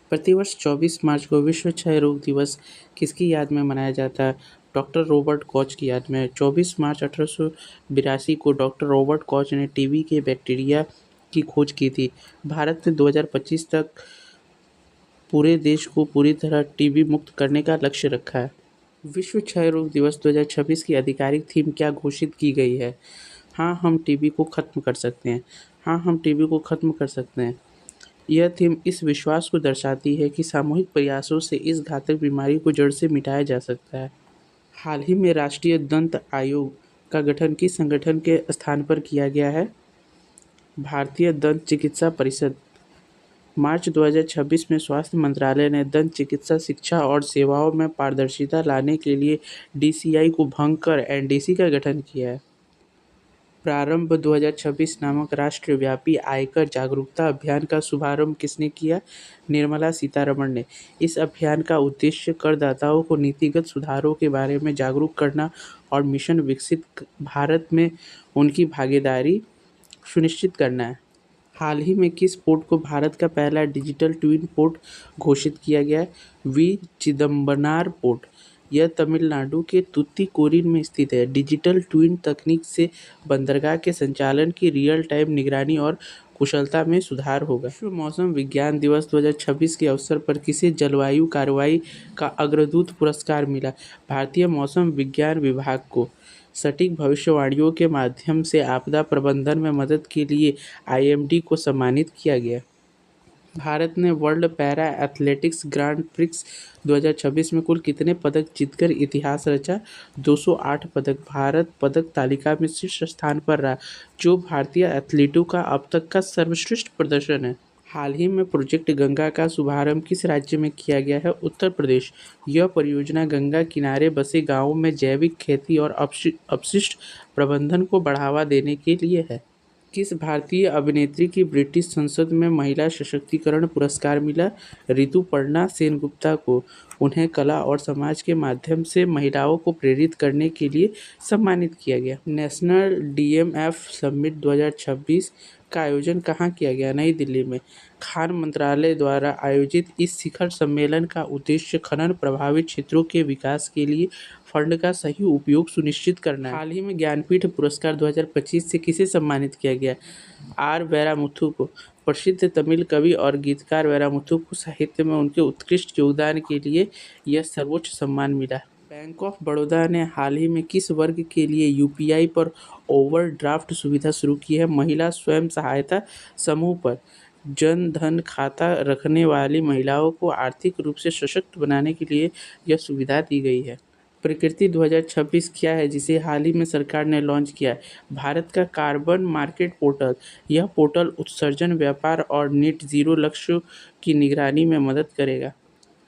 प्रतिवर्ष 24 मार्च को विश्व क्षय रोग दिवस किसकी याद में मनाया जाता है? डॉक्टर रॉबर्ट कॉच की याद में। 24 मार्च 1882 को डॉक्टर रॉबर्ट कॉच ने टीबी के बैक्टीरिया की खोज की थी। भारत ने 2025 तक पूरे देश को पूरी तरह टीबी मुक्त करने का लक्ष्य रखा है। विश्व क्षय रोग दिवस 2026 की आधिकारिक थीम क्या घोषित की गई है? हाँ, हम टीबी को खत्म कर सकते हैं। हाँ, हम टीबी को खत्म कर सकते हैं। यह थीम इस विश्वास को दर्शाती है कि सामूहिक प्रयासों से इस घातक बीमारी को जड़ से मिटाया जा सकता है। हाल ही में राष्ट्रीय दंत आयोग का गठन किस संगठन के स्थान पर किया गया है? भारतीय दंत चिकित्सा परिषद। मार्च 2026 में स्वास्थ्य मंत्रालय ने दंत चिकित्सा शिक्षा और सेवाओं में पारदर्शिता लाने के लिए डीसीआई को भंग कर एनडीसी का गठन किया है। प्रारंभ 2026 नामक राष्ट्रव्यापी आयकर जागरूकता अभियान का शुभारंभ किसने किया? निर्मला सीतारमण ने। इस अभियान का उद्देश्य करदाताओं को नीतिगत सुधारों के बारे में जागरूक करना और मिशन विकसित भारत में उनकी भागीदारी सुनिश्चित करना है। हाल ही में किस पोर्ट को भारत का पहला डिजिटल ट्विन पोर्ट घोषित किया गया है? V Chidambaranar port. यह तमिलनाडु के तूतीकोरिन में स्थित है। डिजिटल ट्विन तकनीक से बंदरगाह के संचालन की रियल टाइम निगरानी और कुशलता में सुधार होगा। विश्व मौसम विज्ञान दिवस 2026 के अवसर पर किसे जलवायु कार्रवाई का अग्रदूत पुरस्कार मिला? भारतीय मौसम विज्ञान विभाग को। सटीक भविष्यवाणियों के माध्यम से आपदा प्रबंधन में मदद के लिए आईएमडी को सम्मानित किया गया। भारत ने world para athletics grand prix 2026 में कुल कितने पदक जीतकर इतिहास रचा? 208 पदक। भारत पदक तालिका में शीर्ष स्थान पर रहा, जो भारतीय एथलीटों का अब तक का सर्वश्रेष्ठ प्रदर्शन है। हाल ही में प्रोजेक्ट गंगा का शुभारंभ किस राज्य में किया गया है? उत्तर प्रदेश। यह परियोजना गंगा किनारे बसे गांवों में जैविक खेती और अपशिष्ट प्रबंधन को बढ़ावा देने के लिए है। किस भारतीय अभिनेत्री की ब्रिटिश संसद में महिला सशक्तिकरण पुरस्कार मिला? ऋतुपर्णा सेनगुप्ता को। उन्हें कला और समाज के माध्यम से महिलाओं को प्रेरित करने के लिए सम्मानित किया गया। नेशनल डीएमएफ समिट 2026 का आयोजन कहाँ किया गया? नई दिल्ली में। खान मंत्रालय द्वारा आयोजित इस शिखर सम्मेलन का उद्देश्य खनन प्रभावित क्षेत्रों के विकास के लिए फंड का सही उपयोग सुनिश्चित करना है। हाल ही में ज्ञानपीठ पुरस्कार 2025 से किसे सम्मानित किया गया? आर वैरामुथु को। प्रसिद्ध तमिल कवि और गीतकार वैरामुथु को साहित्य में उनके उत्कृष्ट योगदान के लिए यह सर्वोच्च सम्मान मिला। बैंक ऑफ बड़ौदा ने हाल ही में किस वर्ग के लिए यूपीआई पर ओवरड्राफ्ट सुविधा शुरू की है? महिला स्वयं सहायता समूह पर। जन धन खाता रखने वाली महिलाओं को आर्थिक रूप से सशक्त बनाने के लिए यह सुविधा दी गई है। प्रकृति 2026 क्या है जिसे हाल ही में सरकार ने लॉन्च किया है? भारत का कार्बन मार्केट पोर्टल। यह पोर्टल उत्सर्जन, व्यापार और नेट जीरो लक्ष्यों की निगरानी में मदद करेगा।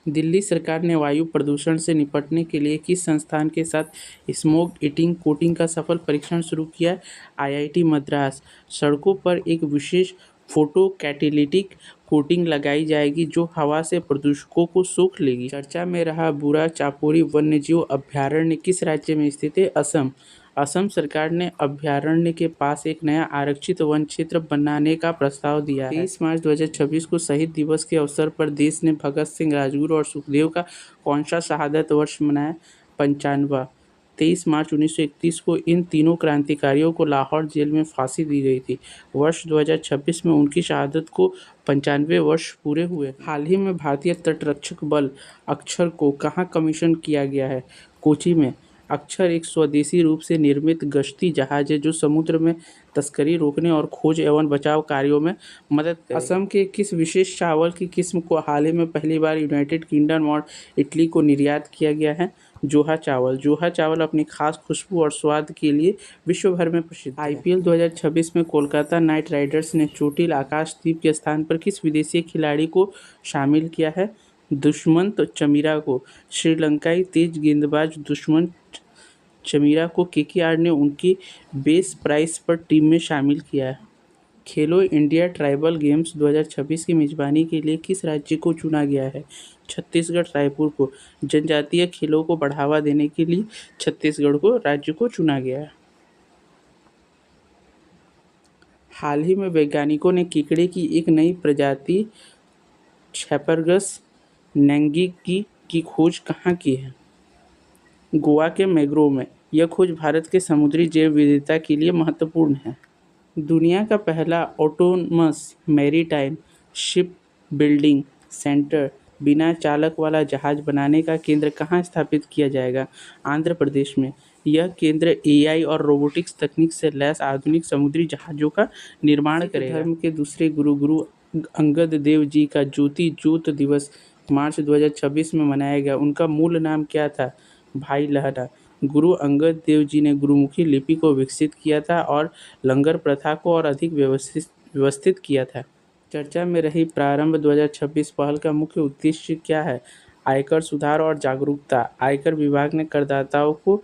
दिल्ली सरकार ने वायु प्रदूषण से निपटने के लिए किस संस्थान के साथ स्मोक ईटिंग कोटिंग का सफल परीक्षण शुरू किया? आईआईटी मद्रास। सड़कों पर एक विशेष फोटो कैटेलिटिक कोटिंग लगाई जाएगी जो हवा से प्रदूषकों को सोख लेगी। चर्चा में रहा बुरा चापोरी वन्यजीव अभयारण्य किस राज्य में स्थित है? असम। असम सरकार ने अभयारण्य के पास एक नया आरक्षित वन क्षेत्र बनाने का प्रस्ताव दिया है। 23 मार्च 2026 को शहीद दिवस के अवसर पर देश ने भगत सिंह, राजगुरु और सुखदेव का कौन सा शहादत वर्ष मनाया? 95वां। 23 मार्च 1931 को इन तीनों क्रांतिकारियों को लाहौर जेल में फांसी दी गई थी। वर्ष 2026 में उनकी शहादत को 95 वर्ष पूरे हुए। हाल ही में भारतीय तटरक्षक बल अक्षर को कहाँ कमीशन किया गया है? कोची में। अक्षर एक स्वदेशी रूप से निर्मित गश्ती जहाज है जो समुद्र में तस्करी रोकने और खोज एवं बचाव कार्यों में मदद करेगा। असम के किस विशेष चावल की किस्म को हाल ही में पहली बार यूनाइटेड किंगडम और इटली को निर्यात किया गया है? जोहा चावल। जोहा चावल अपनी खास खुशबू और स्वाद के लिए विश्व भर में प्रसिद्ध है। आईपीएल 2026 में कोलकाता नाइट राइडर्स ने चोटिल आकाशदीप के स्थान पर किस विदेशी खिलाड़ी को शामिल किया है? दुष्मंत चमीरा को। श्रीलंकाई तेज गेंदबाज दुष्मंत चमीरा को केकेआर ने उनकी बेस प्राइस पर टीम में शामिल किया है। खेलो इंडिया ट्राइबल गेम्स 2026 की मेजबानी के लिए किस राज्य को चुना गया है? छत्तीसगढ़। रायपुर को। जनजातीय खेलों को बढ़ावा देने के लिए छत्तीसगढ़ को राज्य को चुना गया है। हाल ही में वैज्ञानिकों ने केकड़े की एक नई प्रजाति छैपरगस नैंगिकी की खोज कहाँ की है? गोवा के मैंग्रोव में। यह खोज भारत के समुद्री जैव विविधता के लिए महत्वपूर्ण है। दुनिया का पहला autonomous maritime ship building centre बिना चालक वाला जहाज बनाने का केंद्र कहाँ स्थापित किया जाएगा? आंध्र प्रदेश में। यह केंद्र एआई और रोबोटिक्स तकनीक से लैस आधुनिक समुद्री जहाज़ों का निर्माण करेगा। धर्म के दूसरे गुरु अंगद देव जी का ज्योति ज्योत दिवस मार्च 2026 में मनाया गया। उनका मूल नाम क्या था? भाई लहरा। गुरु अंगद देव जी ने गुरुमुखी लिपि को विकसित किया था और लंगर प्रथा को और अधिक व्यवस्थित किया था। चर्चा में रही प्रारंभ 2026 पहल का मुख्य उद्देश्य क्या है? आयकर सुधार और जागरूकता। आयकर विभाग ने करदाताओं को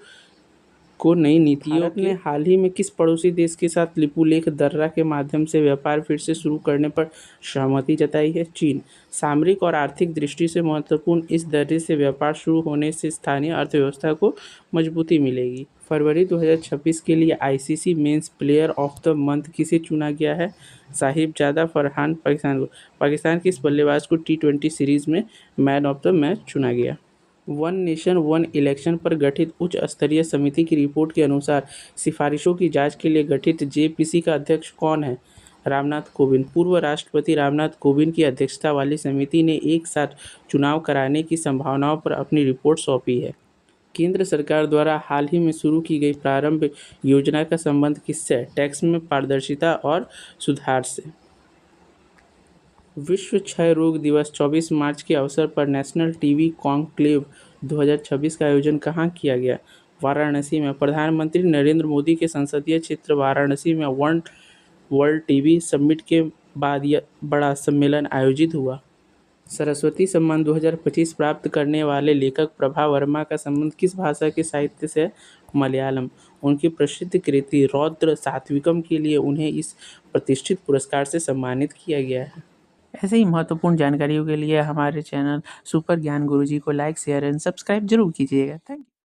नई नीतियों भारत ने हाल ही में किस पड़ोसी देश के साथ लिपुलेख दर्रा के माध्यम से व्यापार फिर से शुरू करने पर सहमति जताई है? चीन। सामरिक और आर्थिक दृष्टि से महत्वपूर्ण इस दर्रे से व्यापार शुरू होने से स्थानीय अर्थव्यवस्था को मजबूती मिलेगी। फरवरी 2026 के लिए ICC men's player of the month किसे चुना गया है? साहिबजादा फरहान पाकिस्तान के इस बल्लेबाज को T20 सीरीज में मैन ऑफ द मैच चुना गया। वन नेशन वन इलेक्शन पर गठित उच्च स्तरीय समिति की रिपोर्ट के अनुसार सिफारिशों की जांच के लिए गठित जेपीसी का अध्यक्ष कौन है? रामनाथ कोविंद। पूर्व राष्ट्रपति रामनाथ कोविंद की अध्यक्षता वाली समिति ने एक साथ चुनाव कराने की संभावनाओं पर अपनी रिपोर्ट सौंपी है। केंद्र सरकार द्वारा हाल ही में शुरू की गई प्रारंभ योजना का संबंध किससे? टैक्स में पारदर्शिता और सुधार से। विश्व क्षय रोग दिवस 24 मार्च के अवसर पर नेशनल टीबी कॉन्क्लेव 2026 का आयोजन कहाँ किया गया? वाराणसी में। प्रधानमंत्री नरेंद्र मोदी के संसदीय क्षेत्र वाराणसी में वर्ल्ड टीबी समिट के बाद यह बड़ा सम्मेलन आयोजित हुआ। सरस्वती सम्मान 2025 प्राप्त करने वाले लेखक प्रभा वर्मा का संबंध किस भाषा के साहित्य से? मलयालम। उनकी प्रसिद्ध कृति रौद्र सात्विकम के लिए उन्हें इस प्रतिष्ठित पुरस्कार से सम्मानित किया गया है। ऐसे ही महत्वपूर्ण जानकारियों के लिए हमारे चैनल सुपर ज्ञान गुरुजी को लाइक शेयर एंड सब्सक्राइब जरूर कीजिएगा। Thank you.